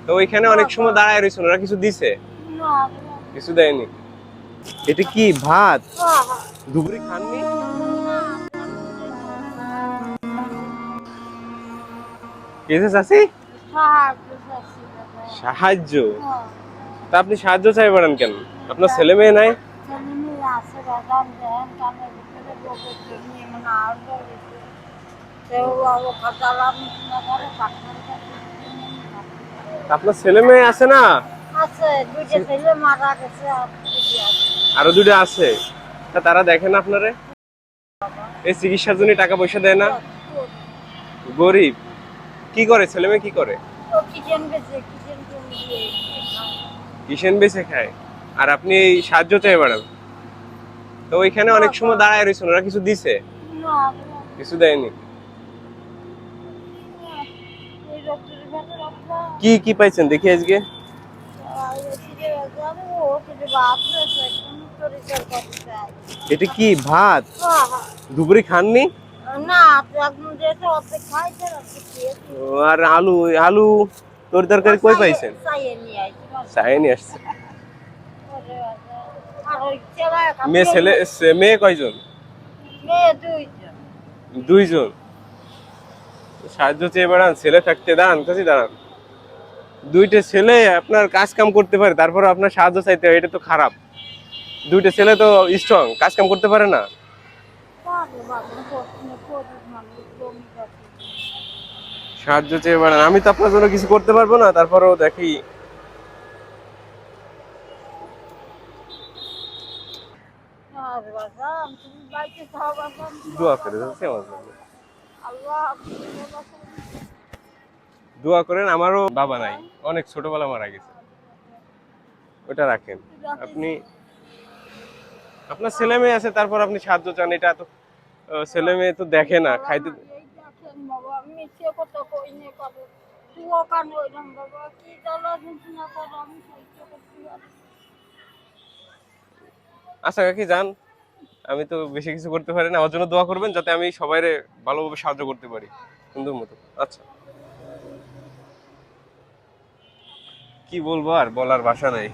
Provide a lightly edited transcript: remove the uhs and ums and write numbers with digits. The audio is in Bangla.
তো ওইখানে অনেক সময় দাঁড়ায় রয়েছেন, ওরা কিছু দিছে? কিছু দেয়নি। এটা কি ভাত? দুপুরে খাননি? কেসে চাচি সাহায্য? তা আপনি সাহায্য চাই বেড়ান কেন? আপনার ছেলে মেয়ে নাই? আপনার ছেলে মেয়ে আছে না? আরো দুটো আছে। তা তারা দেখে না আপনারে? এই চিকিৎসার জন্য টাকা পয়সা দেয় না? গরিব। কি করে ছেলে মেয়ে, কি করে? কিষেন বেচে খায়। আর আপনি এই সাহায্য চাই বেড়ান। তো ওইখানে অনেক সময় দাঁড়ায় রয়েছেন, ওরা কিছু দিছে? কিছু দেয়নি। কি কি পাইছেন দেখি আজকে? এটা কি ভাত? দুপুরে খাননি? আর আলু, আলু তোর তরকারি কই পাইছেন? চাইয়ে নিয়ে আসছে। মেয়ে ছেলে, মেয়ে কয়জন? দুইজন। সাহায্য চেয়ে বেড়ান, ছেলে থাকতে দাঁড়ান, কাছে দাঁড়ান। দুইটা ছেলে আপনার কাজ কাম করতে পারে, তারপর আপনার সাহায্য চাইতে হয়, এটা তো খারাপ। দুইটা ছেলে তো স্ট্রং, কাজ কাম করতে পারে না। সাহায্য চেয়ে বেড়ান, আমি তো আপনার জন্য কিছু করতে পারবো না, তারপরেও দেখি। দোয়া করে দোয়া করেন। আমারও বাবা নাই, অনেক ছোটবেলা মারা গেছে। ওটা রাখেন। আপনি, আপনার ছেলে মেয়ে আছে, তারপর আপনি সাহায্য চান, এটা তো ছেলে মেয়ে তো দেখে না খাইতে। আচ্ছা কাকি যান, আমি তো বেশি কিছু করতে পারি না। আমার জন্য দোয়া করবেন যাতে আমি সবাইরে ভালোভাবে সাহায্য করতে পারি সুন্দর মতো। আচ্ছা, কি বলবো, আর বলার ভাষা নাই।